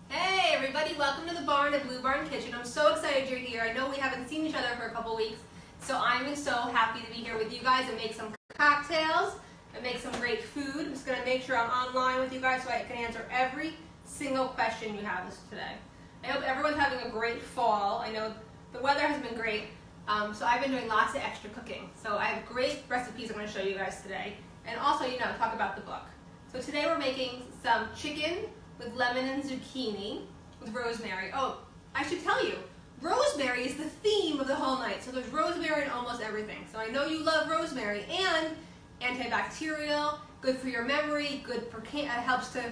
Hey everybody, welcome to the barn at Blue Barn Kitchen. I'm so excited you're here. I know we haven't seen each other for a couple weeks, so I'm so happy to be here with you guys and make some cocktails and make some great food. I'm just going to make sure I'm online with you guys so I can answer every single question you have today. I hope everyone's having a great fall. I know the weather has been great, so I've been doing lots of extra cooking. So I have great recipes I'm going to show you guys today, and also, talk about the book. So today we're making some chicken with lemon and zucchini with rosemary. Oh, I should tell you, rosemary is the theme of the whole night. So there's rosemary in almost everything. So I know you love rosemary, and antibacterial, good for your memory, good for helps to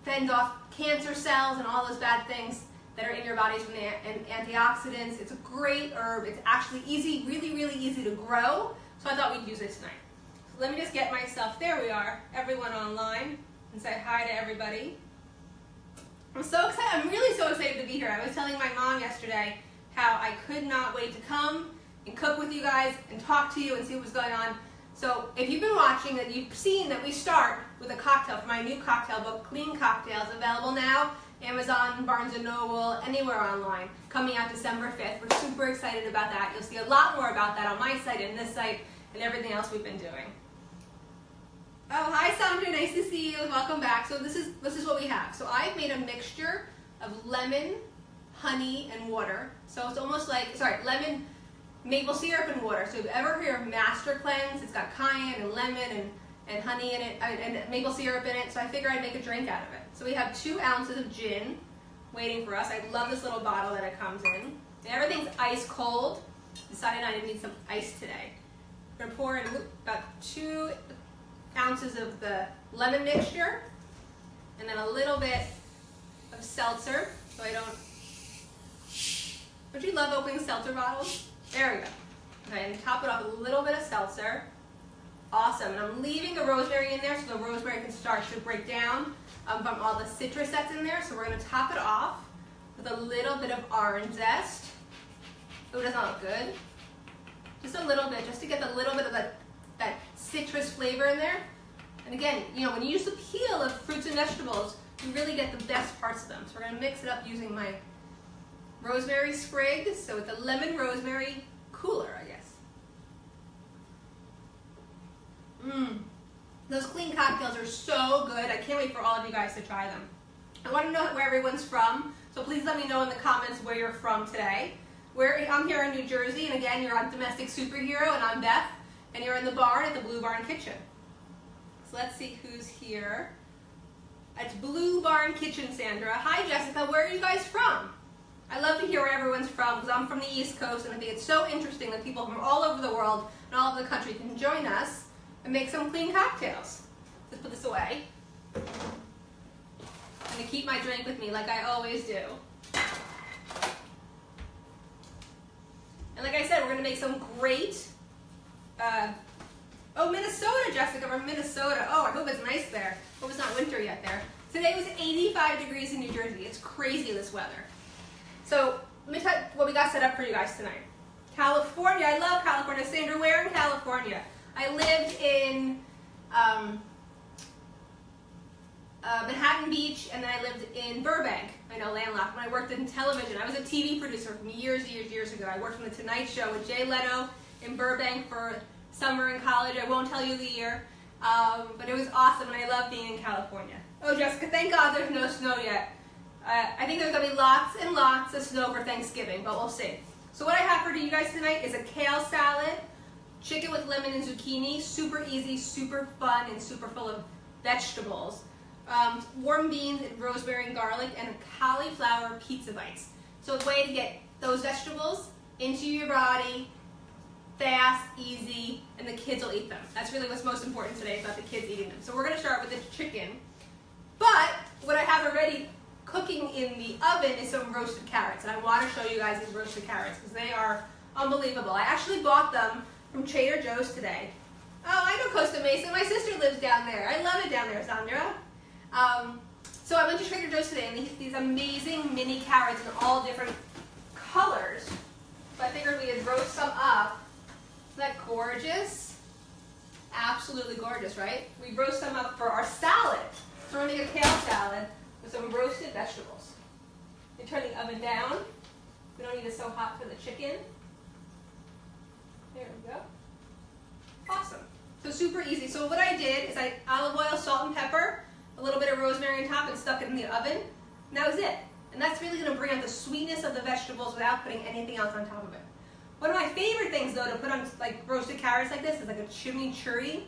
fend off cancer cells and all those bad things that are in your bodies from the antioxidants. It's a great herb. It's actually easy, really, really easy to grow. So I thought we'd use it tonight. So let me just get myself, there we are, everyone online, and say hi to everybody. I'm so excited. I'm really so excited to be here. I was telling my mom yesterday how I could not wait to come and cook with you guys and talk to you and see what was going on. So if you've been watching, that you've seen that we start with a cocktail from my new cocktail book, Clean Cocktails, available now, Amazon, Barnes & Noble, anywhere online, coming out December 5th. We're super excited about that. You'll see a lot more about that on my site and this site and everything else we've been doing. Oh, hi Sandra, nice to see you. Welcome back. So this is what we have. So I've made a mixture of lemon, honey, and water. So it's almost like, lemon, maple syrup and water. So if you ever hear of Master Cleanse, it's got cayenne and lemon and honey in it, and maple syrup in it. So I figured I'd make a drink out of it. So we have 2 ounces of gin waiting for us. I love this little bottle that it comes in. And everything's ice cold. Decided I need some ice today. I'm gonna pour in about 2 ounces of the lemon mixture, and then a little bit of seltzer, so I don't you love opening seltzer bottles? There we go. Okay, and top it off with a little bit of seltzer. Awesome, and I'm leaving the rosemary in there so the rosemary can start to break down from all the citrus that's in there, so we're going to top it off with a little bit of orange zest. Oh, doesn't look good. Just a little bit, just to get a little bit of that citrus flavor in there. And again, when you use the peel of fruits and vegetables, you really get the best parts of them. So we're going to mix it up using my rosemary sprig. So it's a lemon rosemary cooler, I guess. Those clean cocktails are so good. I can't wait for all of you guys to try them. I want to know where everyone's from, so please let me know in the comments where you're from today. I'm here in New Jersey, and again, you're on Domestic Superhero, and I'm Beth. And you're in the barn at the Blue Barn Kitchen. So let's see who's here. It's Blue Barn Kitchen, Sandra. Hi, Jessica. Where are you guys from? I love to hear where everyone's from because I'm from the East Coast, and I think it's so interesting that people from all over the world and all over the country can join us and make some clean cocktails. Let's put this away. I'm going to keep my drink with me like I always do. And like I said, we're going to make some great Minnesota, Jessica, from Minnesota. Oh, I hope it's nice there. Hope it's not winter yet there. Today was 85 degrees in New Jersey. It's crazy, this weather. So let me tell you what we got set up for you guys tonight. California, I love California. Sandra, where in California? I lived in Manhattan Beach, and then I lived in Burbank. I know, landlocked. When I worked in television, I was a TV producer from years ago. I worked on The Tonight Show with Jay Leno in Burbank for summer in college. I won't tell you the year, but it was awesome, and I love being in California. Oh, Jessica, thank God there's no snow yet. I think there's going to be lots and lots of snow for Thanksgiving, but we'll see. So what I have for you guys tonight is a kale salad, chicken with lemon and zucchini, super easy, super fun, and super full of vegetables. Warm beans and rosemary and garlic, and cauliflower pizza bites. So a way to get those vegetables into your body, fast, easy, and the kids will eat them. That's really what's most important today, about the kids eating them. So we're going to start with the chicken. But what I have already cooking in the oven is some roasted carrots, and I want to show you guys these roasted carrots because they are unbelievable. I actually bought them from Trader Joe's today. Oh, I know Costa Mesa. My sister lives down there. I love it down there, Sandra. So I went to Trader Joe's today, and these amazing mini carrots in all different colors. So I figured we'd roast some up. Isn't that gorgeous? Absolutely gorgeous, right? We roast some up for our salad. So we're going to make a kale salad with some roasted vegetables. You turn the oven down. We don't need it so hot for the chicken. There we go. Awesome. So super easy. So what I did is I olive oil, salt and pepper, a little bit of rosemary on top, and stuck it in the oven. And that was it. And that's really going to bring out the sweetness of the vegetables without putting anything else on top of it. One of my favorite things though to put on like roasted carrots like this is like a chimichurri.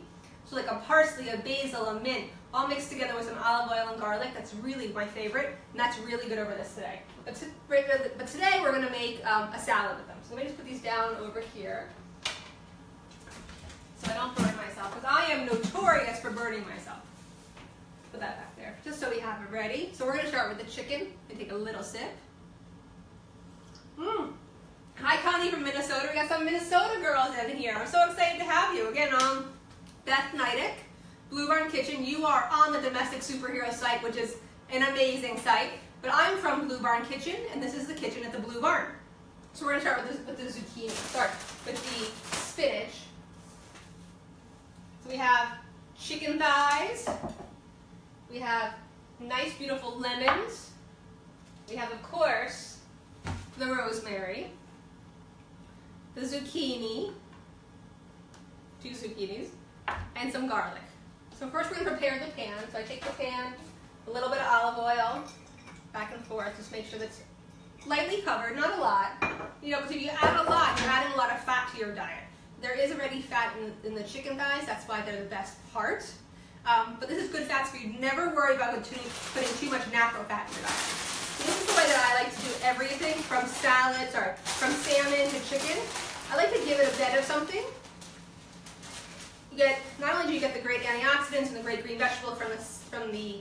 So like a parsley, a basil, a mint, all mixed together with some olive oil and garlic. That's really my favorite, and that's really good over this today. But today we're going to make a salad with them. So let me just put these down over here so I don't burn myself, because I am notorious for burning myself. Put that back there, just so we have it ready. So we're going to start with the chicken and take a little sip. Hi Connie from Minnesota. We got some Minnesota girls in here. I'm so excited to have you. Again, Beth Nydick, Blue Barn Kitchen. You are on the Domestic Superhero site, which is an amazing site. But I'm from Blue Barn Kitchen, and this is the kitchen at the Blue Barn. So we're going to start with the zucchini. Start with the spinach. So we have chicken thighs. We have nice, beautiful lemons. We have, of course, the rosemary, the zucchini, 2 zucchinis, and some garlic. So first we're going to prepare the pan. So I take the pan, a little bit of olive oil, back and forth, just make sure that's lightly covered, not a lot. You know, because if you add a lot, you're adding a lot of fat to your diet. There is already fat in the chicken thighs, that's why they're the best part. But this is good fats for you. Never worry about putting too much natural fat in your diet. So this is the way that I like to do everything from from salmon to chicken. I like to give it a bed of something. You get, not only do you get the great antioxidants and the great green vegetable from the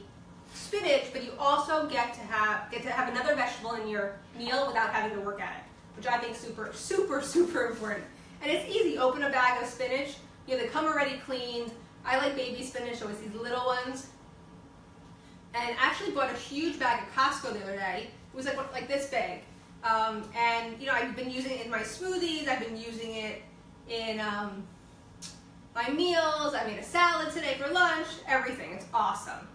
spinach, but you also get to have another vegetable in your meal without having to work at it, which I think is super, super, super important. And it's easy. Open a bag of spinach. You know, they come already cleaned. I like baby spinach, so it's these little ones. And actually bought a huge bag at Costco the other day. It was like this big. And you know, I've been using it in my smoothies. I've been using it in my meals. I made a salad today for lunch. Everything. It's awesome.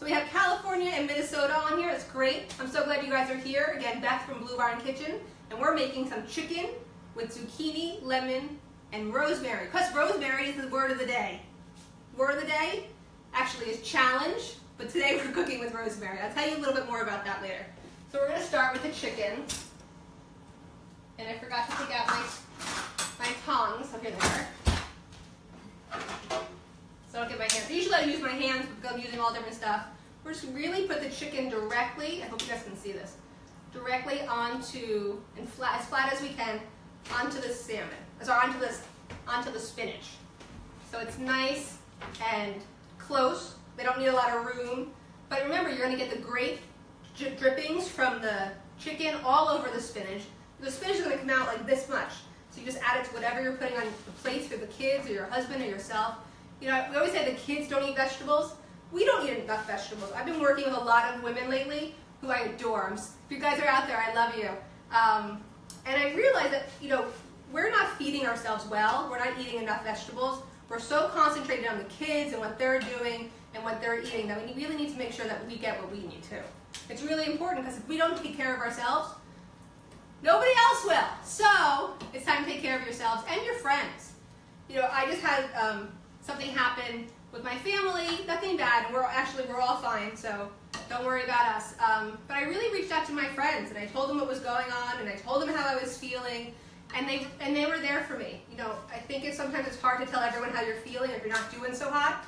So we have California and Minnesota on here. It's great. I'm so glad you guys are here. Again, Beth from Blue Barn Kitchen. And we're making some chicken with zucchini, lemon, and rosemary. Because rosemary is the word of the day. Word of the day actually is challenge, but today we're cooking with rosemary. I'll tell you a little bit more about that later. So we're going to start with the chicken. And I forgot to take out my tongs. So here they are. So I don't get my hands. Usually I use my hands because I'm using all different stuff. We're just really put the chicken directly, I hope you guys can see this, directly onto, and as flat as we can, onto the salmon. Sorry, onto the spinach. So it's nice and close. They don't need a lot of room. But remember, you're going to get the great drippings from the chicken all over the spinach. The spinach is going to come out like this much. So you just add it to whatever you're putting on the plates for the kids or your husband or yourself. You know, we always say the kids don't eat vegetables. We don't eat enough vegetables. I've been working with a lot of women lately who I adore. If you guys are out there, I love you. And I realize that, you know, we're not feeding ourselves well. We're not eating enough vegetables. We're so concentrated on the kids and what they're doing and what they're eating that we really need to make sure that we get what we need too. It's really important because if we don't take care of ourselves, nobody else will. So it's time to take care of yourselves and your friends. You know, I just had something happen with my family, nothing bad, and we're all fine, so don't worry about us. But I really reached out to my friends and I told them what was going on and I told them how I was feeling, and they were there for me. You know, I think sometimes it's hard to tell everyone how you're feeling if you're not doing so hot,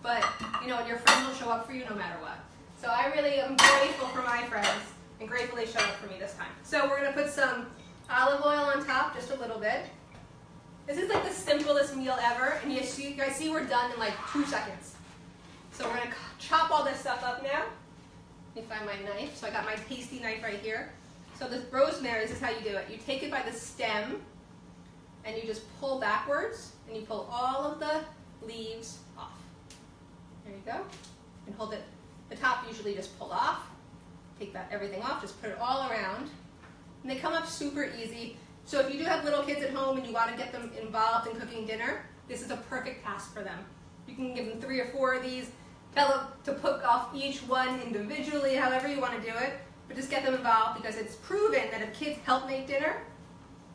but you know, your friends will show up for you no matter what. So I really am grateful for my friends and grateful they showed up for me this time. So we're going to put some olive oil on top, just a little bit. This is like the simplest meal ever, and you guys see we're done in like 2 seconds. So we're going to chop all this stuff up now. Let me find my knife. So I got my tasty knife right here. So this rosemary, this is how you do it. You take it by the stem, and you just pull backwards, and you pull all of the leaves off. There you go. And hold it. The top usually just pull off. Take everything off, just put it all around. And they come up super easy. So if you do have little kids at home and you want to get them involved in cooking dinner, this is a perfect task for them. You can give them 3 or 4 of these. to put off each one individually, however you want to do it, but just get them involved because it's proven that if kids help make dinner,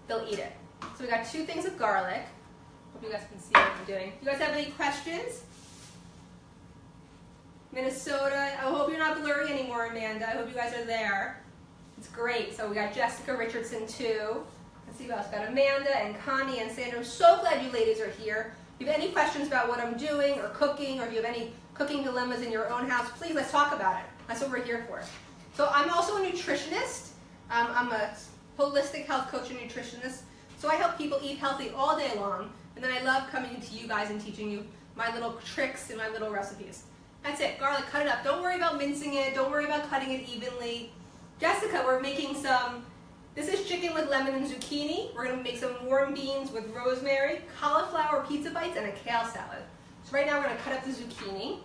they'll eat it. So we got 2 things of garlic. Hope you guys can see what I'm doing. Do you guys have any questions? Minnesota, I hope you're not blurry anymore, Amanda. I hope you guys are there. It's great. So we got Jessica Richardson too. Let's see who else. We got Amanda and Connie and Sandra. I'm so glad you ladies are here. If you have any questions about what I'm doing or cooking, or if you have any cooking dilemmas in your own house, please let's talk about it. That's what we're here for. So I'm also a nutritionist. I'm a holistic health coach and nutritionist. So I help people eat healthy all day long. And then I love coming to you guys and teaching you my little tricks and my little recipes. That's it. Garlic, cut it up. Don't worry about mincing it. Don't worry about cutting it evenly. Jessica, we're making this is chicken with lemon and zucchini. We're going to make some warm beans with rosemary, cauliflower pizza bites, and a kale salad. So right now we're going to cut up the zucchini.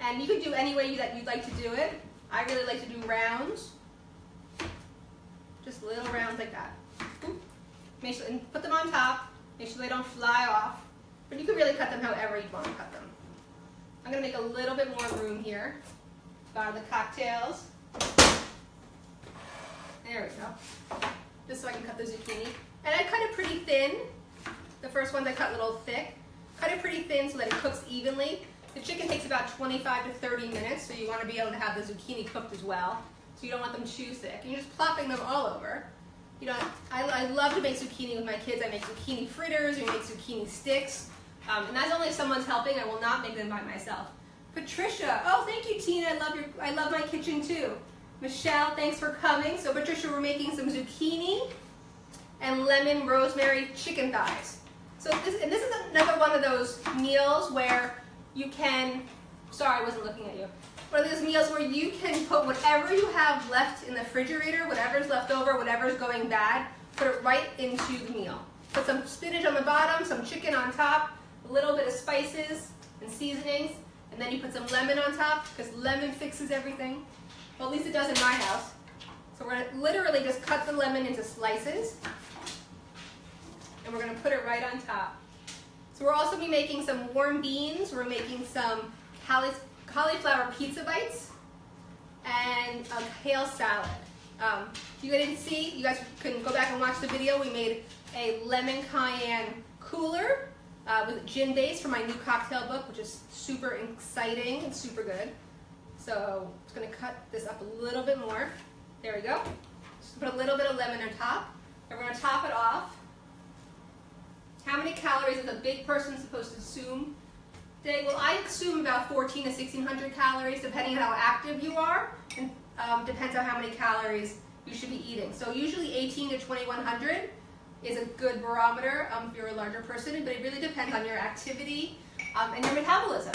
And you can do any way that you'd like to do it. I really like to do rounds. Just little rounds like that. Make sure, and put them on top. Make sure they don't fly off. But you can really cut them however you want to cut them. I'm going to make a little bit more room here. Got the cocktails. There we go. Just so I can cut the zucchini. And I cut it pretty thin. The first ones I cut a little thick. Cut it pretty thin so that it cooks evenly. The chicken takes about 25 to 30 minutes, so you want to be able to have the zucchini cooked as well. So you don't want them too thick. And you're just plopping them all over. You know, I love to make zucchini with my kids. I make zucchini fritters, we make zucchini sticks. And that's only if someone's helping. I will not make them by myself. Patricia, oh thank you Tina, I love my kitchen too. Michelle, thanks for coming. So Patricia, we're making some zucchini and lemon rosemary chicken thighs. So this is another one of those meals where you can, sorry I wasn't looking at you. One of those meals where you can put whatever you have left in the refrigerator, whatever's left over, whatever's going bad, put it right into the meal. Put some spinach on the bottom, some chicken on top, a little bit of spices and seasonings, and then you put some lemon on top because lemon fixes everything. Well, at least it does in my house. So we're going to literally just cut the lemon into slices, and we're going to put it right on top. So we'll also be making some warm beans. We're making some cauliflower pizza bites and a kale salad. If you didn't see, you guys can go back and watch the video. We made a lemon cayenne cooler with gin base for my new cocktail book, which is super exciting and super good. So I'm just going to cut this up a little bit more. There we go. Just put a little bit of lemon on top. And we're going to top it off. How many calories is a big person supposed to consume? Well, I consume about 1,400 to 1,600 calories, depending on how active you are, and depends on how many calories you should be eating. So usually 1,800 to 2,100 is a good barometer if you're a larger person, but it really depends on your activity and your metabolism.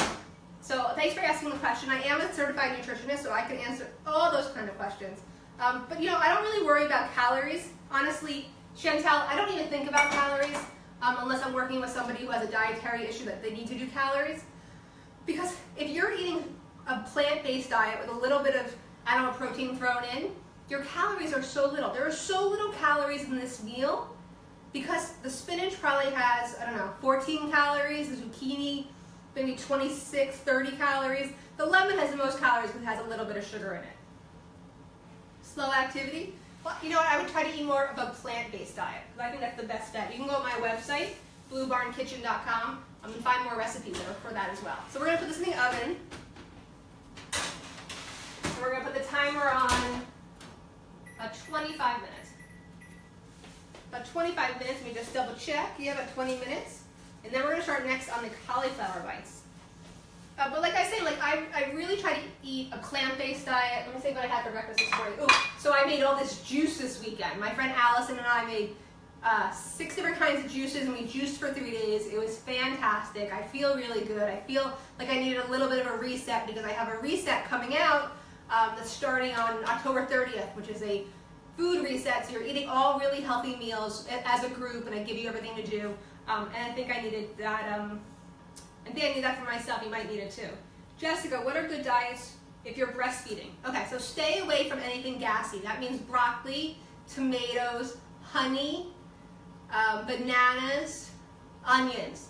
So thanks for asking the question. I am a certified nutritionist, so I can answer all those kind of questions. But you know, I don't really worry about calories. Honestly, Chantel, I don't even think about calories. Unless I'm working with somebody who has a dietary issue that they need to do calories. Because if you're eating a plant-based diet with a little bit of animal protein thrown in, your calories are so little. There are so little calories in this meal because the spinach probably has, I don't know, 14 calories, the zucchini maybe 26, 30 calories. The lemon has the most calories because it has a little bit of sugar in it. Slow activity. Well, you know what, I would try to eat more of a plant-based diet, because I think that's the best bet. You can go to my website, bluebarnkitchen.com, and find more recipes for that as well. So we're going to put this in the oven. And we're going to put the timer on 25 minutes. About 25 minutes, let me just double check. You have about 20 minutes. And then we're going to start next on the cauliflower bites. But like I say, I really try to eat a plant-based diet. Let me say what I had for breakfast this morning. Ooh, so I made all this juice this weekend. My friend Allison and I made 6 different kinds of juices, and we juiced for 3 days. It was fantastic. I feel really good. I feel like I needed a little bit of a reset because I have a reset coming out that's starting on October 30th, which is a food reset. So you're eating all really healthy meals as a group, and I give you everything to do. And I think I needed that. I think I need that for myself. You might need it too. Jessica, what are good diets if you're breastfeeding? Okay, so stay away from anything gassy. That means broccoli, tomatoes, honey, bananas, onions.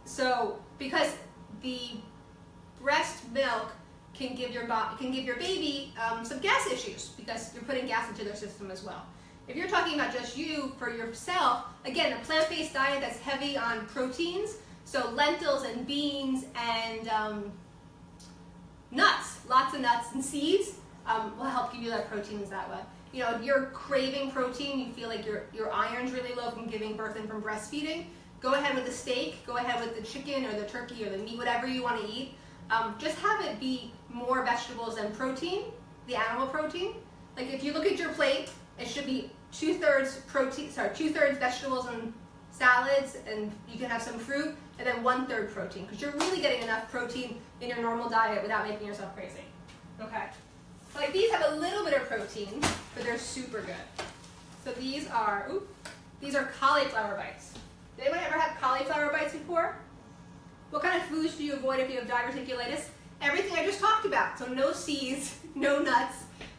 So because the breast milk can give your baby some gas issues because you're putting gas into their system as well. If you're talking about just you, for yourself, again, a plant-based diet that's heavy on proteins, so lentils and beans and nuts, lots of nuts and seeds will help give you that proteins that way. You know, if you're craving protein, you feel like your iron's really low from giving birth and from breastfeeding, go ahead with the steak, go ahead with the chicken or the turkey or the meat, whatever you want to eat. Just have it be more vegetables than protein, the animal protein. Like if you look at your plate, it should be 2/3 protein, 2/3 vegetables and salads, and you can have some fruit, and then 1/3 protein, because you're really getting enough protein in your normal diet without making yourself crazy. Okay. Like these have a little bit of protein, but they're super good. So these are cauliflower bites. Did anyone ever have cauliflower bites before? What kind of foods do you avoid if you have diverticulitis? Everything I just talked about. So no seeds, no nuts,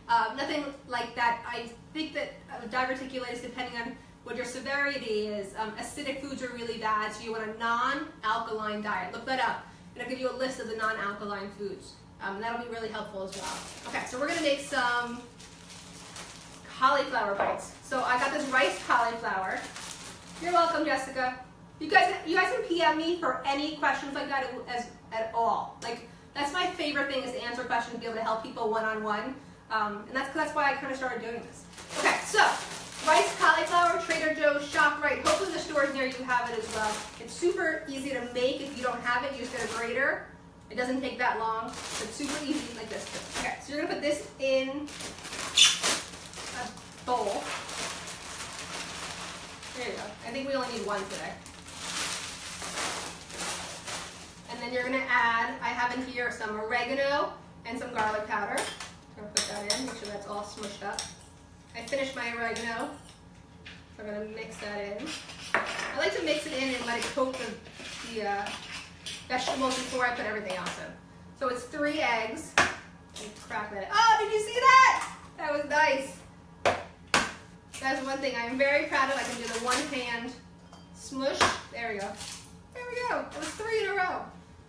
nothing like that. I think that diverticulitis, depending on what your severity is, acidic foods are really bad, so you want a non-alkaline diet. Look that up. It'll give you a list of the non-alkaline foods. That'll be really helpful as well. Okay, so we're gonna make some cauliflower bites. So I got this riced cauliflower. You're welcome, Jessica. You guys can PM me for any questions like that at all. Like, that's my favorite thing, is to answer questions, be able to help people one-on-one. And that's why I kind of started doing this. Okay, so riced cauliflower, Trader Joe's, ShopRite. Hopefully the stores near you have it as well. It's super easy to make. If you don't have it, you just get a grater. It doesn't take that long. It's super easy like this too. Okay, so you're gonna put this in a bowl. There you go. I think we only need one today. And then you're gonna add, I have in here some oregano and some garlic powder. I'm gonna put that in, make sure that's all smushed up. I finished my oregano, so I'm gonna mix that in. I like to mix it in and let it coat the vegetables before I put everything else in. So it's 3 eggs. And crack that. Oh, did you see that? That was nice. That's one thing I'm very proud of. I can do the one-hand smush. There we go. There we go. It was 3 in a row.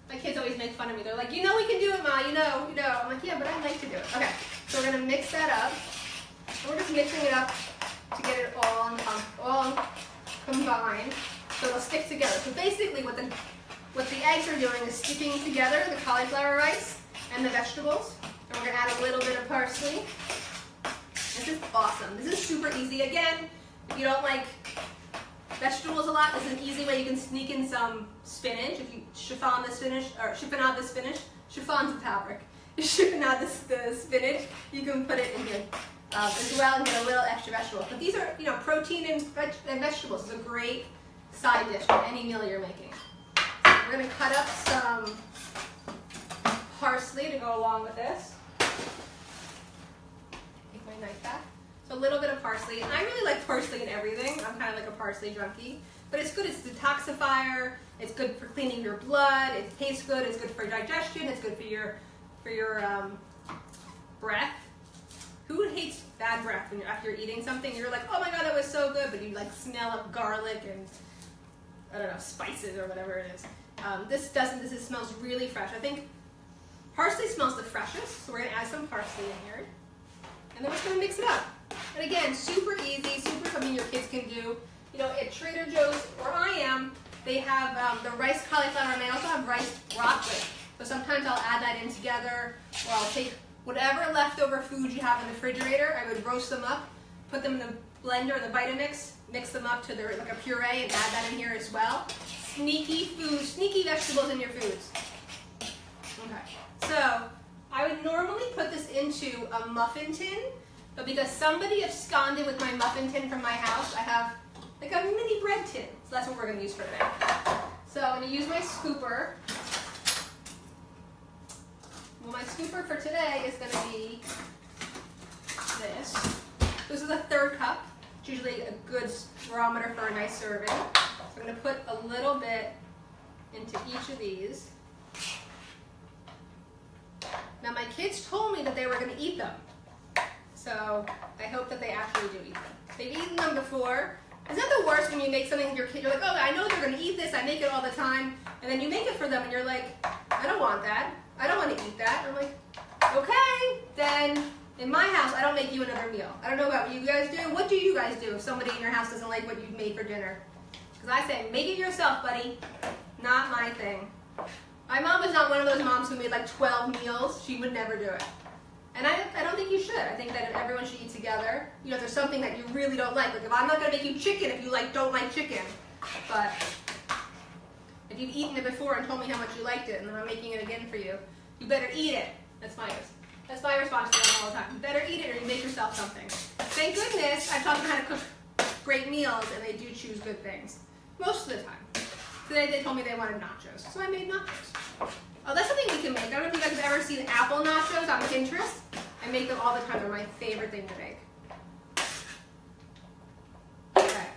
My kids always make fun of me. They're like, you know we can do it, Ma. You know. I'm like, yeah, but I like to do it. Okay, so we're gonna mix that up. We're just mixing it up to get it all combined, so it'll stick together. So basically, what the eggs are doing is sticking together the cauliflower rice and the vegetables. And we're gonna add a little bit of parsley. This is awesome. This is super easy. Again, if you don't like vegetables a lot, this is an easy way you can sneak in some spinach. If you chiffonade the spinach, chiffon's the fabric. You chiffonade the spinach, you can put it in here as well and get a little extra vegetable. But these are, protein and vegetables. It's a great side dish for any meal you're making. So we're gonna cut up some parsley to go along with this. Take my knife back. So a little bit of parsley. And I really like parsley in everything. I'm kind of like a parsley junkie. But it's good. It's a detoxifier. It's good for cleaning your blood. It tastes good. It's good for digestion. It's good for your breath. Who hates bad breath when after you're eating something? You're like, oh my god, that was so good, but you like smell of garlic and I don't know, spices or whatever it is. This doesn't. This smells really fresh. I think parsley smells the freshest, so we're gonna add some parsley in here, and then we're just gonna mix it up. And again, super easy, super something your kids can do. At Trader Joe's, where I am, they have the rice cauliflower, and they also have rice broccoli. So sometimes I'll add that in together, or I'll take whatever leftover food you have in the refrigerator. I would roast them up, put them in the blender or the Vitamix, mix them up to their like a puree, and add that in here as well. Sneaky food, sneaky vegetables in your foods. Okay, so I would normally put this into a muffin tin, but because somebody absconded with my muffin tin from my house, I have like a mini bread tin. So that's what we're gonna use for today. So I'm gonna use my scooper. Well, my scooper for today is gonna be this. This is a 1/3 cup. It's usually a good barometer for a nice serving. So I'm gonna put a little bit into each of these. Now my kids told me that they were gonna eat them. So I hope that they actually do eat them. They've eaten them before. Isn't that the worst when you make something with your kid? You're like, oh, I know they're gonna eat this, I make it all the time. And then you make it for them and you're like, I don't want that. I don't want to eat that. I'm like, okay, then in my house, I don't make you another meal. I don't know about what you guys do. What do you guys do if somebody in your house doesn't like what you've made for dinner? Because I say, make it yourself, buddy. Not my thing. My mom is not one of those moms who made like 12 meals. She would never do it. And I don't think you should. I think that everyone should eat together. You know, if there's something that you really don't like if I'm not going to make you chicken if you don't like chicken. But if you've eaten it before and told me how much you liked it and then I'm making it again for you, you better eat it. That's my response to them all the time. You better eat it or you make yourself something. Thank goodness I've taught them how to cook great meals and they do choose good things. Most of the time. Today they told me they wanted nachos, so I made nachos. Oh, that's something we can make. I don't know if you guys have ever seen apple nachos on Pinterest. I make them all the time. They're my favorite thing to make. Okay.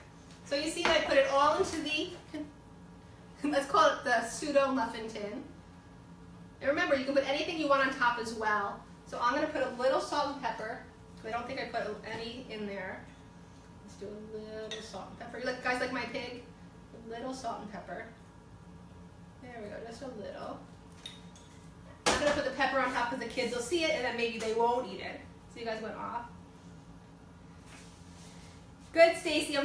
So you see that I put it all into the, let's call it the pseudo muffin tin. And remember, you can put anything you want on top as well. So I'm going to put a little salt and pepper. I don't think I put any in there. Let's do a little salt and pepper. You guys like my pig? A little salt and pepper. There we go, just a little. I'm going to put the pepper on top because the kids will see it and then maybe they won't eat it. So you guys went off. Good, Stacy.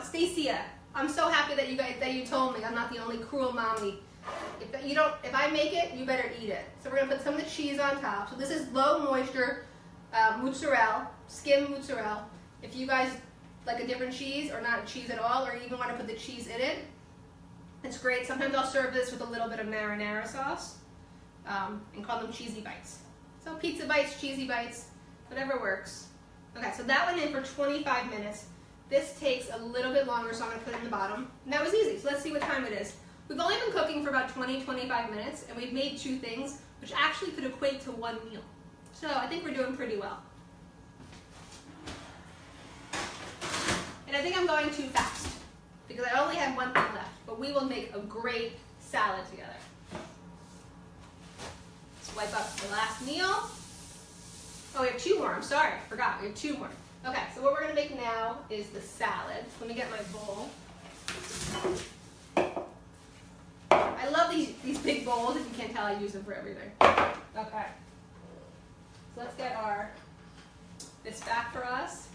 Stacia. I'm so happy that you told me I'm not the only cruel mommy. If I make it, you better eat it. So we're gonna put some of the cheese on top. So this is low moisture mozzarella, skim mozzarella. If you guys like a different cheese or not cheese at all, or even want to put the cheese in it, it's great. Sometimes I'll serve this with a little bit of marinara sauce and call them cheesy bites. So pizza bites, cheesy bites, whatever works. Okay, so that went in for 25 minutes. This takes a little bit longer, so I'm gonna put it in the bottom. And that was easy, so let's see what time it is. We've only been cooking for about 20-25 minutes, and we've made 2 things, which actually could equate to 1 meal. So I think we're doing pretty well. And I think I'm going too fast, because I only have 1 thing left, but we will make a great salad together. Let's wipe up the last meal. Oh, we have 2 more, I'm sorry, I forgot, we have 2 more. Okay, so what we're gonna make now is the salad. Let me get my bowl. I love these big bowls. If you can't tell, I use them for everything. Okay. So let's get this back for us.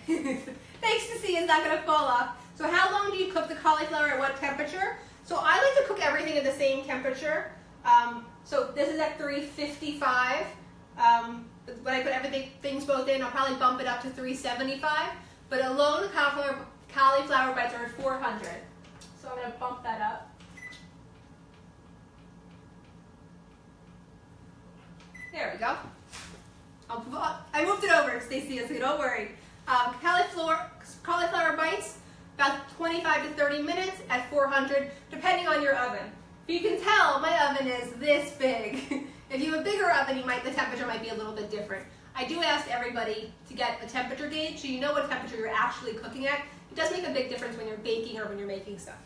Thanks to see, it's not going to fall off. So how long do you cook the cauliflower at what temperature? So I like to cook everything at the same temperature. So this is at 355. When I put things both in, I'll probably bump it up to 375. But alone, the cauliflower bites are at 400. So I'm going to bump that up. There we go. I moved it over, Stacey, so don't worry. Cauliflower bites, about 25 to 30 minutes at 400, depending on your oven. But you can tell my oven is this big. If you have a bigger oven, the temperature might be a little bit different. I do ask everybody to get a temperature gauge so you know what temperature you're actually cooking at. It does make a big difference when you're baking or when you're making stuff.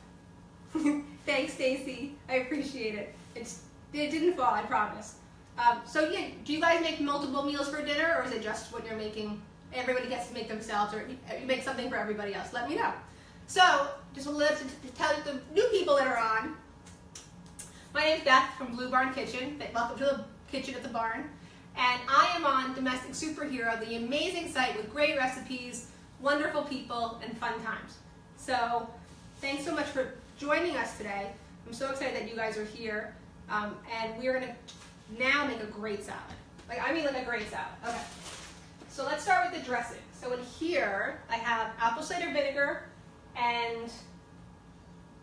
Thanks, Stacy. I appreciate it. It didn't fall, I promise. So yeah, do you guys make multiple meals for dinner, or is it just when you're making, everybody gets to make themselves, or you make something for everybody else? Let me know. So, just to tell the new people that are on, my name is Beth from Blue Barn Kitchen. Welcome to the kitchen at the barn. And I am on Domestic Superhero, the amazing site with great recipes, wonderful people, and fun times. So, thanks so much for joining us today. I'm so excited that you guys are here. And we're going to now make a great salad. Like a great salad. Okay. So let's start with the dressing. So in here, I have apple cider vinegar and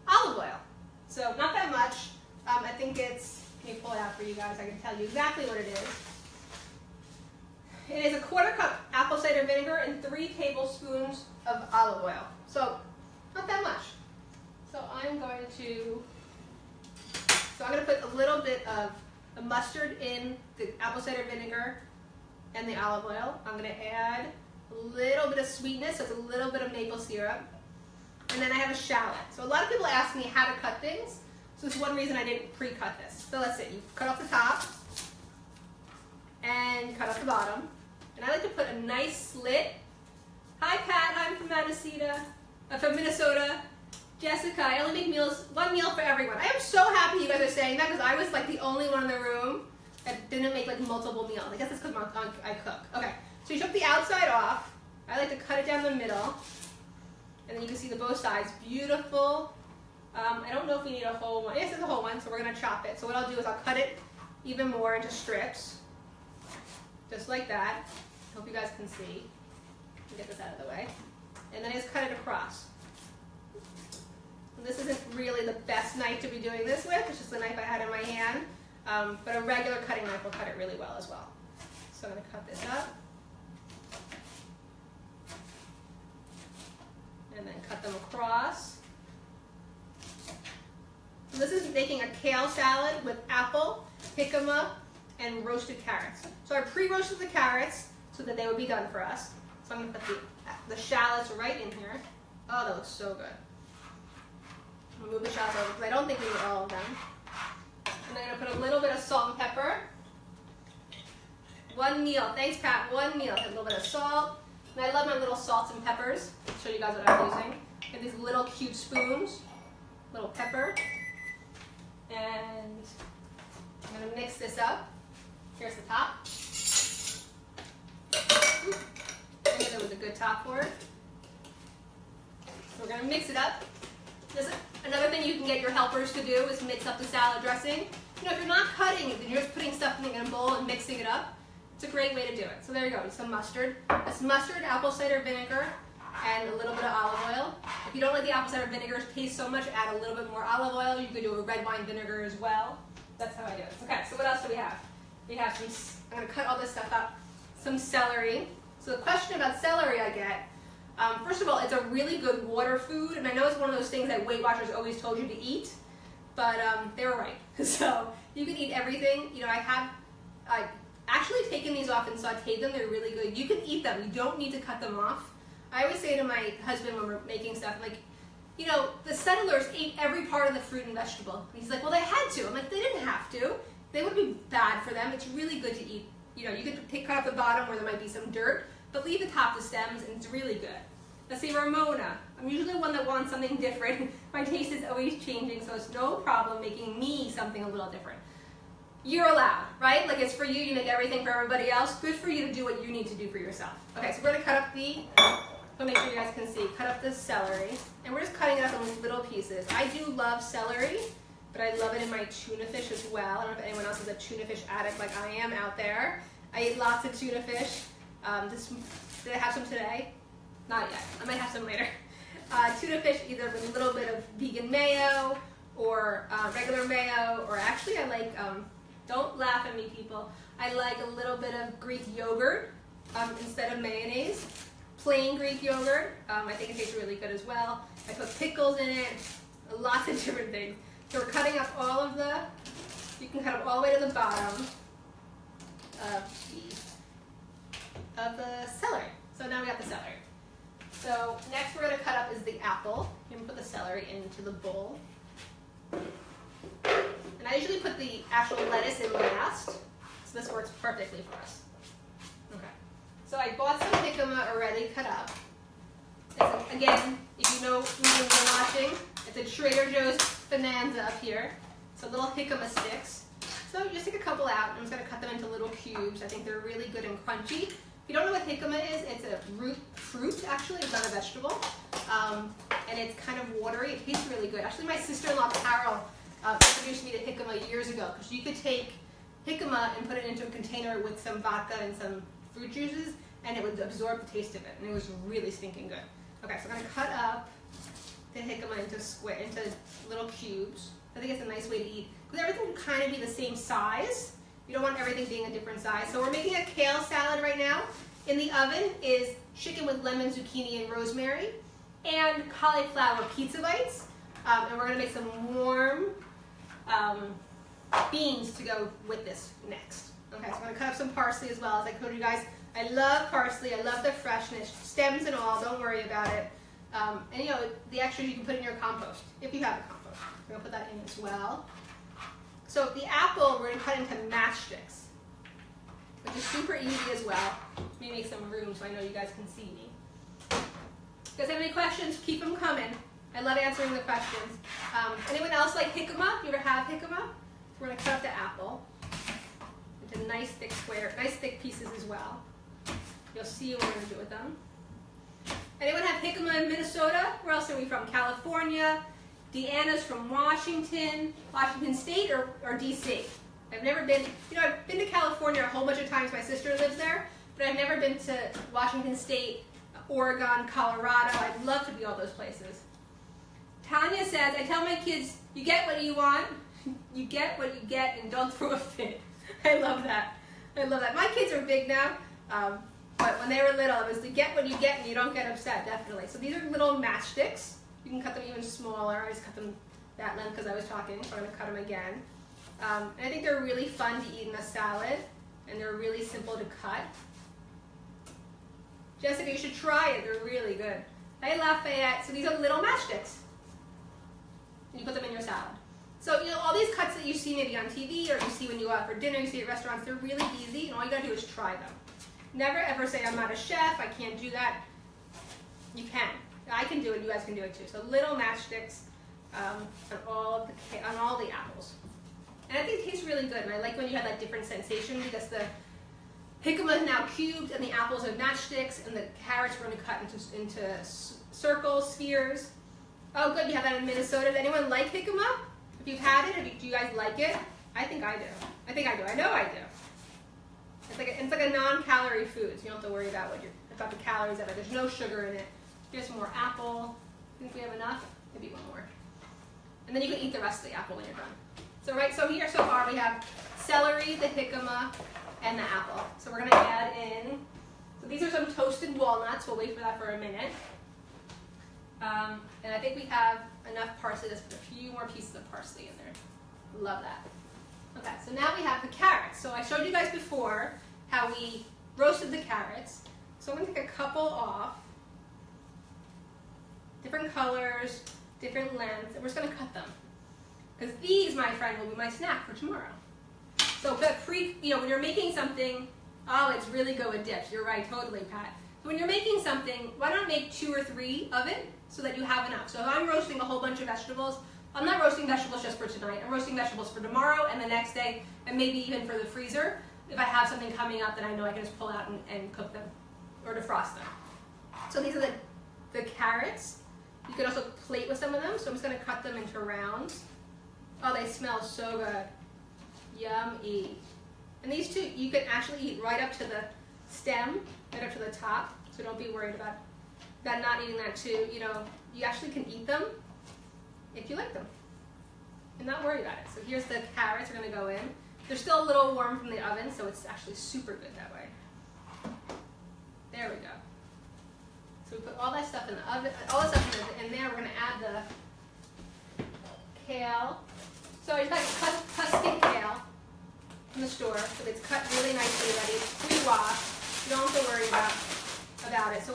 olive oil. So not that much. I think it's, let me pull it out for you guys. I can tell you exactly what it is. It is a 1/4 cup apple cider vinegar and 3 tablespoons of olive oil. So not that much. So I'm going to put a little bit of the mustard in the apple cider vinegar and the olive oil. I'm going to add a little bit of sweetness, so it's a little bit of maple syrup. And then I have a shallot. So a lot of people ask me how to cut things. So this is one reason I didn't pre-cut this. So let's see, you cut off the top and cut off the bottom. And I like to put a nice slit. Hi Pat, I'm from Manasita. from Minnesota. Jessica, I only make one meal for everyone. I am so happy you guys are saying that because I was like the only one in the room that didn't make like multiple meals. I guess it's because I cook. Okay, so you took the outside off. I like to cut it down the middle. And then you can see the both sides. Beautiful. I don't know if we need a whole one. Yes, it's a whole one, so we're going to chop it. So what I'll do is I'll cut it even more into strips. Just like that. Hope you guys can see. Let me get this out of the way. And then I just cut it across. This isn't really the best knife to be doing this with. It's just the knife I had in my hand. But a regular cutting knife will cut it really well as well. So I'm going to cut this up. And then cut them across. So this is making a kale salad with apple, jicama, and roasted carrots. So I pre-roasted the carrots so that they would be done for us. So I'm going to put the shallots right in here. Oh, that looks so good. I'm going to move the shallots over because I don't think we need all of them. And I'm going to put a little bit of salt and pepper. One meal. Thanks, Pat. One meal. A little bit of salt. And I love my little salts and peppers. I'll show you guys what I'm using. I have these little cute spoons. Little pepper. And I'm going to mix this up. Here's the top. I knew there was a good top for it. So we're going to mix it up. Another thing you can get your helpers to do is mix up the salad dressing. You know, if you're not cutting it, then you're just putting stuff in a bowl and mixing it up. It's a great way to do it. So there you go, some mustard. That's mustard, apple cider vinegar, and a little bit of olive oil. If you don't like the apple cider vinegar taste so much, add a little bit more olive oil. You could do a red wine vinegar as well. That's how I do it. Okay, so what else do we have? We have some, I'm going to cut all this stuff up. Some celery. So the question about celery I get, first of all, it's a really good water food, and I know it's one of those things that Weight Watchers always told you to eat, but they were right. So you can eat everything. You know, I've actually taken these off and sauteed them. They're really good. You can eat them. You don't need to cut them off. I always say to my husband when we're making stuff, like, you know, the settlers ate every part of the fruit and vegetable. And he's like, well, they had to. I'm like, they didn't have to. They would be bad for them. It's really good to eat. You know, you could cut off the bottom where there might be some dirt, but leave the top, the stems, and it's really good. Let's see, Ramona. I'm usually one that wants something different. My taste is always changing, so it's no problem making me something a little different. You're allowed, right? Like it's for you, you make everything for everybody else. Good for you to do what you need to do for yourself. Okay, so we're gonna cut up so make sure you guys can see, cut up the celery. And we're just cutting it up in little pieces. I do love celery, but I love it in my tuna fish as well. I don't know if anyone else is a tuna fish addict like I am out there. I eat lots of tuna fish. Did I have some today? Not yet. I might have some later. Tuna fish either with a little bit of vegan mayo or regular mayo, or actually I like, don't laugh at me people, I like a little bit of Greek yogurt instead of mayonnaise. Plain Greek yogurt, I think it tastes really good as well. I put pickles in it, lots of different things. So we're cutting up all of you can cut up all the way to the bottom of the celery. So now we got the celery. So next we're going to cut up is the apple. You're going to put the celery into the bowl. And I usually put the actual lettuce in last, so this works perfectly for us. Okay. So I bought some jicama already cut up. Again, if you know who you've been watching, it's a Trader Joe's Bonanza up here. So little jicama sticks. So you just take a couple out. I'm just going to cut them into little cubes. I think they're really good and crunchy. If you don't know what jicama is, it's a fruit actually. It's not a vegetable. And it's kind of watery. It tastes really good. Actually, my sister-in-law Carol introduced me to jicama years ago, because you could take jicama and put it into a container with some vodka and some fruit juices, and it would absorb the taste of it, and it was really stinking good. Okay, so I'm going to cut up the jicama into little cubes. I think it's a nice way to eat, because everything will kind of be the same size. You don't want everything being a different size. So we're making a kale salad right now. In the oven is chicken with lemon, zucchini, and rosemary, and cauliflower pizza bites. And we're going to make some warm beans to go with this next. Okay, so I'm going to cut up some parsley as well. As I told you guys, I love parsley. I love the freshness, stems and all. Don't worry about it. And you know, the extras you can put in your compost, if you have a compost. We're going to put that in as well. So the apple, we're going to cut into matchsticks, which is super easy as well. Let me make some room so I know you guys can see me. you guys have any questions, keep them coming. I love answering the questions. Anyone else like jicama? You ever have jicama? So we're going to cut up the apple into nice thick pieces as well. You'll see what we're going to do with them. Anyone have jicama in Minnesota? Where else are we from? California. Deanna's from Washington State or DC? I've never been, I've been to California a whole bunch of times. My sister lives there, but I've never been to Washington State, Oregon, Colorado. I'd love to be all those places. Tanya says, I tell my kids, you get what you want, you get what you get, and don't throw a fit. I love that. I love that. My kids are big now, but when they were little, it was to get what you get and you don't get upset, definitely. So these are little matchsticks. You can cut them even smaller. I just cut them that length because I was talking, so I'm going to cut them again. And I think they're really fun to eat in a salad, and they're really simple to cut. Jessica, you should try it. They're really good. Hey, Lafayette. So these are little matchsticks. And you put them in your salad. So, all these cuts that you see maybe on TV or you see when you go out for dinner, you see at restaurants, they're really easy, and all you got to do is try them. Never ever say, I'm not a chef, I can't do that. You can. I can do it, you guys can do it too. So little matchsticks on all the apples. And I think it tastes really good, and I like when you have that different sensation because the jicama is now cubed and the apples are matchsticks and the carrots we're going to cut into circles, spheres. Oh good, you have that in Minnesota. Does anyone like jicama? If you've had it, do you guys like it? I think I do. I know I do. It's like a non-calorie food, so you don't have to worry about the calories of it. There's no sugar in it. Here's some more apple. I think we have enough. Maybe one more. And then you can eat the rest of the apple when you're done. So here so far we have celery, the jicama, and the apple. So we're going to add in, so these are some toasted walnuts. We'll wait for that for a minute. And I think we have enough parsley. Let's put a few more pieces of parsley in there. Love that. Okay, so now we have the carrots. So I showed you guys before how we roasted the carrots. So I'm going to take a couple off. Different colors, different lengths, and we're just going to cut them. Because these, my friend, will be my snack for tomorrow. So when you're making something, oh, it's really good with dips. You're right, totally, Pat. So when you're making something, why not make 2 or 3 of it so that you have enough? So if I'm roasting a whole bunch of vegetables, I'm not roasting vegetables just for tonight. I'm roasting vegetables for tomorrow and the next day, and maybe even for the freezer. If I have something coming up that I know I can just pull out and cook them or defrost them. So these are the carrots. You can also plate with some of them, so I'm just going to cut them into rounds. Oh, they smell so good. Yummy. And these two, you can actually eat right up to the stem, right up to the top, so don't be worried about not eating that too. You actually can eat them if you like them and not worry about it. So here's the carrots are going to go in. They're still a little warm from the oven, so it's actually super good that way. There we go. So we put all that stuff in the oven, all the stuff in there. We're going to add the kale. So I just got cut stick kale from the store. So it's cut really nicely ready, pre-washed. You don't have to worry about it. So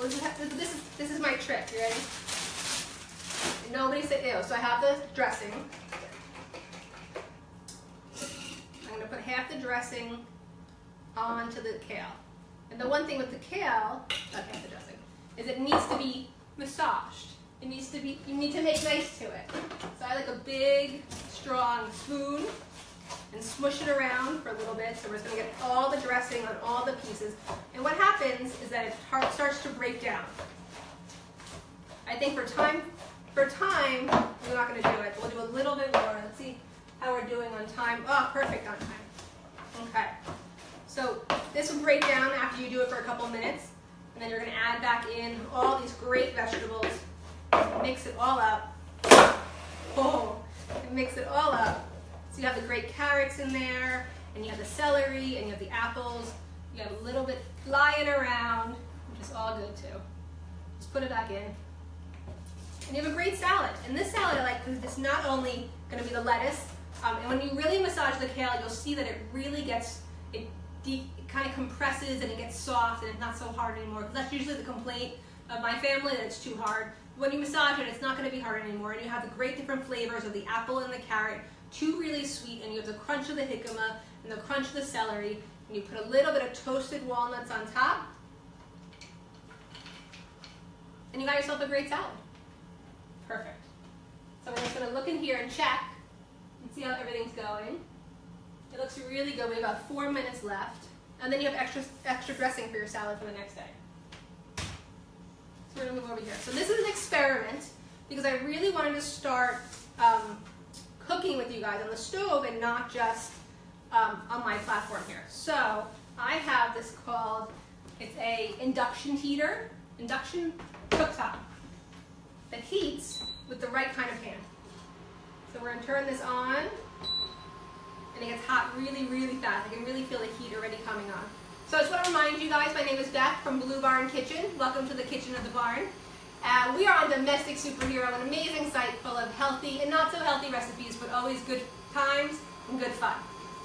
this is my trick. You ready? Nobody said ew. So I have the dressing. I'm going to put half the dressing onto the kale. And the one thing with the kale, not half the dressing, is it needs to be massaged. You need to make nice to it. So I like a big, strong spoon and smush it around for a little bit. So we're just going to get all the dressing on all the pieces. And what happens is that it starts to break down. I think for time, we're not going to do it. We'll do a little bit more. Let's see how we're doing on time. Oh, perfect on time. Okay. So this will break down after you do it for a couple minutes. And then you're going to add back in all these great vegetables. Mix it all up. Oh, and mix it all up. So you have the great carrots in there, and you have the celery, and you have the apples. You have a little bit flying around, which is all good too. Just put it back in. And you have a great salad. And this salad I like because it's not only going to be the lettuce, and when you really massage the kale, you'll see that it really gets, it kind of compresses and it gets soft and it's not so hard anymore. Because that's usually the complaint of my family, that it's too hard. When you massage it, it's not going to be hard anymore, and you have the great different flavors of the apple and the carrot, two really sweet, and you have the crunch of the jicama and the crunch of the celery, and you put a little bit of toasted walnuts on top. and you got yourself a great salad. Perfect. So we're just going to look in here and check and see how everything's going. It looks really good. We have about 4 minutes left. And then you have extra dressing for your salad for the next day. So we're going to move over here. So this is an experiment because I really wanted to start cooking with you guys on the stove and not just on my platform here. So I have this called, it's a induction heater, induction cooktop that heats with the right kind of pan. So we're going to turn this on, and it gets hot really, really fast. I can really feel the heat already coming on. So I just want to remind you guys, my name is Beth from Blue Barn Kitchen. Welcome to the kitchen of the barn. We are on Domestic Superhero, an amazing site full of healthy and not so healthy recipes, but always good times and good fun.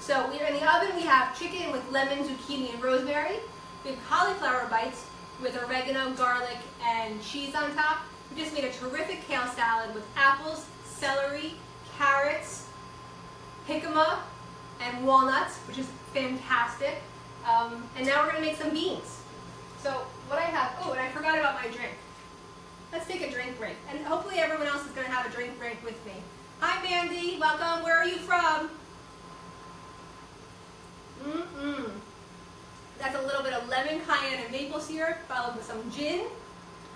So we're in the oven. We have chicken with lemon, zucchini, and rosemary. We have cauliflower bites with oregano, garlic, and cheese on top. We just made a terrific kale salad with apples, celery, carrots, jicama, and walnuts, which is fantastic. And now we're going to make some beans. So what I have, oh, and I forgot about my drink. Let's take a drink break. And hopefully everyone else is going to have a drink break with me. Hi, Mandy. Welcome. Where are you from? That's a little bit of lemon, cayenne, and maple syrup, followed with some gin,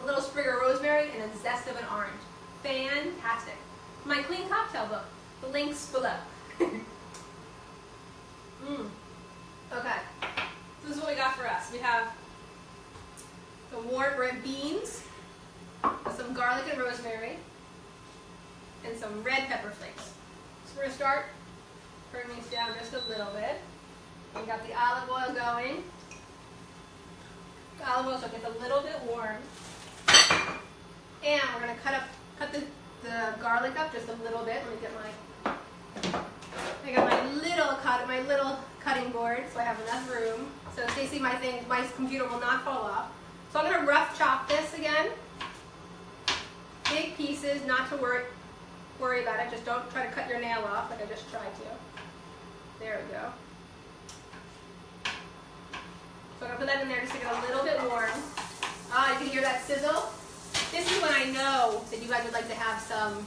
a little sprig of rosemary, and a zest of an orange. Fantastic. My clean cocktail book. The link's below. Okay. So this is what we got for us. We have the warm red beans, with some garlic and rosemary, and some red pepper flakes. So we're going to start turning these down just a little bit. We got the olive oil going. The olive oil so it gets a little bit warm. And we're going to cut the garlic up just a little bit. Let me get I got my little cutting board, so I have enough room. So Stacey, my computer will not fall off. So I'm going to rough chop this again. Big pieces, not to worry about it. Just don't try to cut your nail off like I just tried to. There we go. So I'm going to put that in there just to get a little bit warm. You can hear that sizzle. This is when I know that you guys would like to have some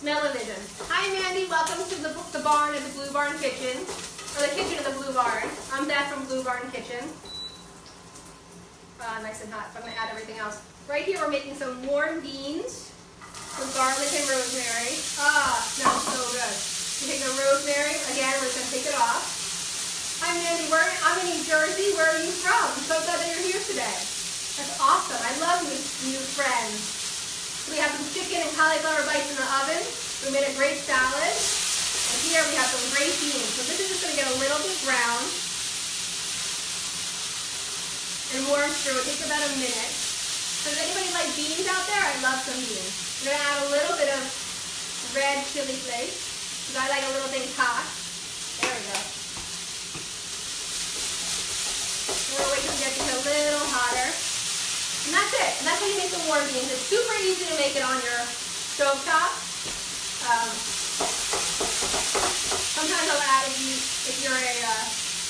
smell-o-vision. Hi, Mandy. Welcome to the barn at the Blue Barn Kitchen, or the kitchen of the Blue Barn. I'm Beth from Blue Barn Kitchen. Nice and hot, so I'm going to add everything else. Right here, we're making some warm beans with garlic and rosemary. Smells so good. We take the rosemary, again, we're just going to take it off. Hi, Mandy. I'm in New Jersey. Where are you from? I'm so glad that you're here today. That's awesome. I love new friends. So we have some chicken and cauliflower bites in the oven. We made a great salad. And here we have some great beans. So this is just going to get a little bit brown and warm through. It takes about a minute. Does anybody like beans out there? I love some beans. We're going to add a little bit of red chili flakes because I like a little thing hot. There we go. We're going to wait till it gets a little hotter. And that's it. And that's how you make the warm beans. It's super easy to make it on your stovetop. Sometimes I'll add, if you're a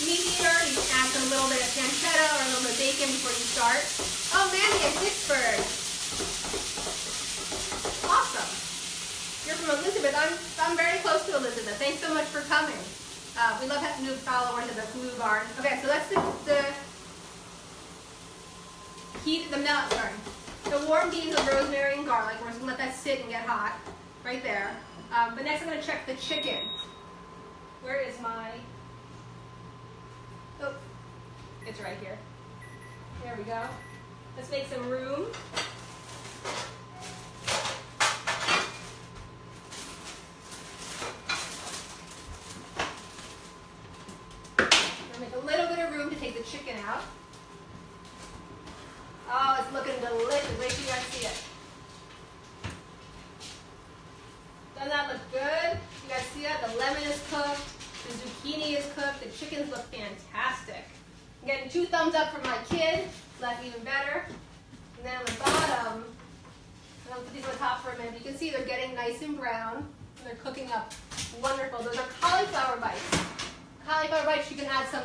meat eater, you can add a little bit of pancetta or a little bit of bacon before you start. Oh, Mandy in Pittsburgh. Awesome. You're from Elizabeth. I'm very close to Elizabeth. Thanks so much for coming. We love having new followers of the Blue Barn. Okay, so that's the warm beans of rosemary and garlic. We're just going to let that sit and get hot right there. But next I'm going to check the chicken. Where is my... Oh, it's right here. There we go. Let's make some room. We're going to make a little bit of room to take the chicken out. Oh, it's looking delicious. Wait till you guys see it. Doesn't that look good? You guys see that? The lemon is cooked. The zucchini is cooked. The chickens look fantastic. I'm getting 2 thumbs up from my kid. So that's even better. And then on the bottom, I'm going to put these on the top for a minute. You can see they're getting nice and brown. And they're cooking up wonderful. Those are cauliflower bites. Cauliflower bites, you can add some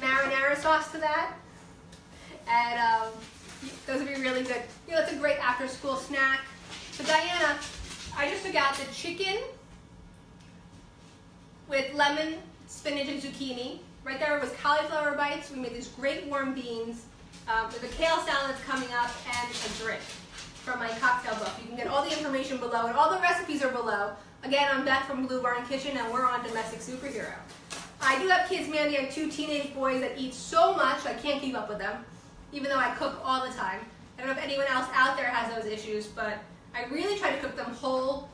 marinara sauce to that. And Those would be really good. You know, that's a great after-school snack. So Diana, I just took out the chicken with lemon, spinach, and zucchini. Right there was cauliflower bites. We made these great warm beans. There's a kale salad that's coming up and a drink from my cocktail book. You can get all the information below, and all the recipes are below. Again, I'm Beth from Blue Barn Kitchen, and we're on Domestic Superhero. I do have kids, Mandy. I have 2 teenage boys that eat so much I can't keep up with them, even though I cook all the time. I don't know if anyone else out there has those issues, but I really try to cook them whole,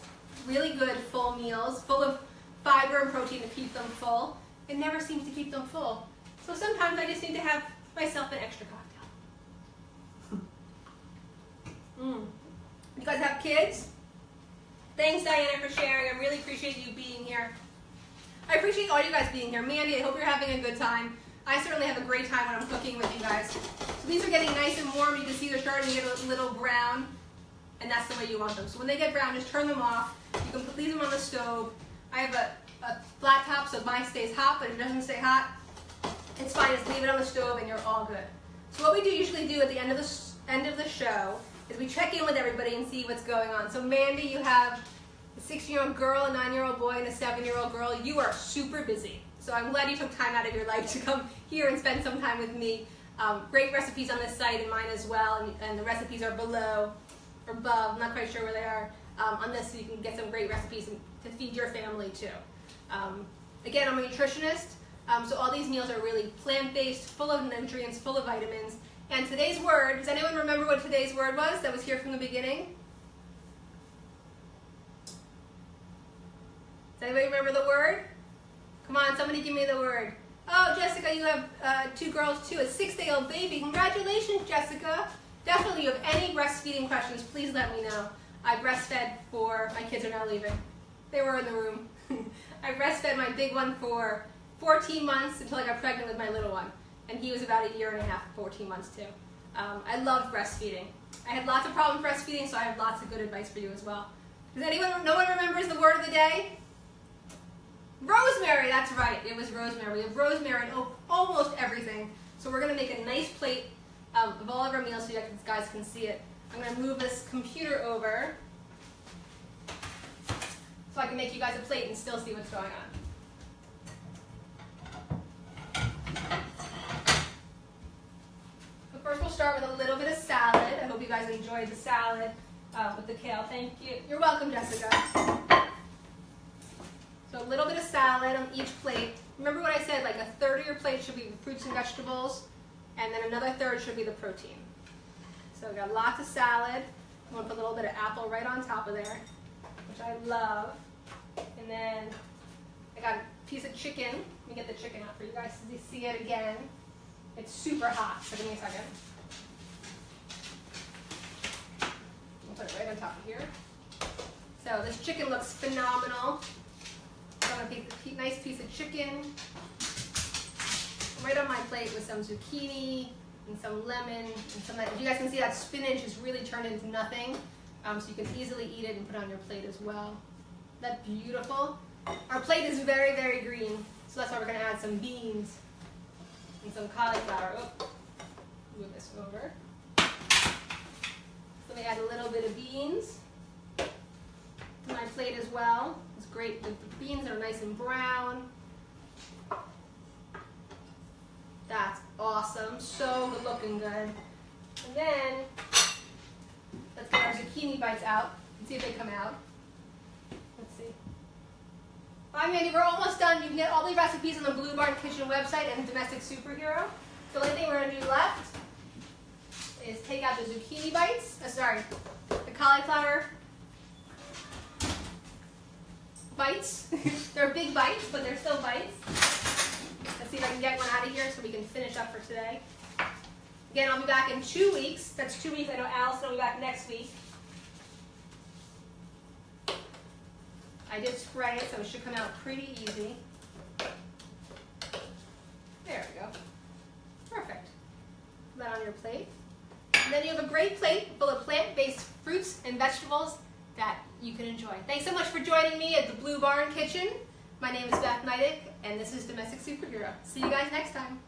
really good, full meals, full of fiber and protein to keep them full. It never seems to keep them full. So sometimes I just need to have myself an extra cocktail. You guys have kids? Thanks, Diana, for sharing. I really appreciate you being here. I appreciate all you guys being here. Mandy, I hope you're having a good time. I certainly have a great time when I'm cooking with you guys. So these are getting nice and warm. You can see they're starting to get a little brown, and that's the way you want them. So when they get brown, just turn them off. You can leave them on the stove. I have a flat top, so mine stays hot, but if it doesn't stay hot, it's fine. Just leave it on the stove, and you're all good. So what we usually do at the end of the show is we check in with everybody and see what's going on. So Mandy, you have a 6-year-old girl, a 9-year-old boy, and a 7-year-old girl. You are super busy. So I'm glad you took time out of your life to come here and spend some time with me. Great recipes on this site and mine as well, and the recipes are below or above. I'm not quite sure where they are on this, so you can get some great recipes to feed your family too. Again, I'm a nutritionist, so all these meals are really plant-based, full of nutrients, full of vitamins. And today's word, does anyone remember what today's word was that was here from the beginning? Does anybody remember the word? Come on, somebody give me the word. Oh, Jessica, you have 2 girls too, a 6-day-old baby. Congratulations, Jessica. Definitely, you have any breastfeeding questions, please let me know. I breastfed for, my kids are now leaving. They were in the room. I breastfed my big one for 14 months until I got pregnant with my little one. And he was about 1.5 years, 14 months too. I love breastfeeding. I had lots of problems breastfeeding, so I have lots of good advice for you as well. Does no one remembers the word of the day? Rosemary, that's right, it was rosemary. We have rosemary in almost everything. So we're gonna make a nice plate of all of our meals so you guys can see it. I'm gonna move this computer over so I can make you guys a plate and still see what's going on. So first we'll start with a little bit of salad. I hope you guys enjoyed the salad with the kale. Thank you. You're welcome, Jessica. So a little bit of salad on each plate. Remember what I said, like 1/3 of your plate should be fruits and vegetables, and then another 1/3 should be the protein. So we got lots of salad. I'm gonna put a little bit of apple right on top of there, which I love. And then I got a piece of chicken. Let me get the chicken out for you guys so you see it again. It's super hot, so give me a second. I'll put it right on top of here. So this chicken looks phenomenal. So I'm going to take a nice piece of chicken right on my plate with some zucchini and some lemon and some. As you guys can see, that spinach is really turned into nothing, so you can easily eat it and put it on your plate as well. That's beautiful. Our plate is very, very green, so that's why we're going to add some beans and some cauliflower. Oh, move this over. So let me add a little bit of beans to my plate as well. It's great. The beans are nice and brown. That's awesome. So good looking good. And then let's get our zucchini bites out and see if they come out. Let's see. Hi Mandy, we're almost done. You can get all the recipes on the Blue Barn Kitchen website and Domestic Superhero. The only thing we're going to do left is take out the zucchini bites. The cauliflower bites. They're big bites, but they're still bites. Let's see if I can get one out of here so we can finish up for today. Again, I'll be back in 2 weeks. That's 2 weeks. I know Allison will be back next week. I did spray it, so it should come out pretty easy. There we go. Perfect. Put that on your plate. And then you have a great plate full of plant-based fruits and vegetables that you can enjoy. Thanks so much for joining me at the Blue Barn Kitchen. My name is Beth Nydick, and this is Domestic Superhero. See you guys next time.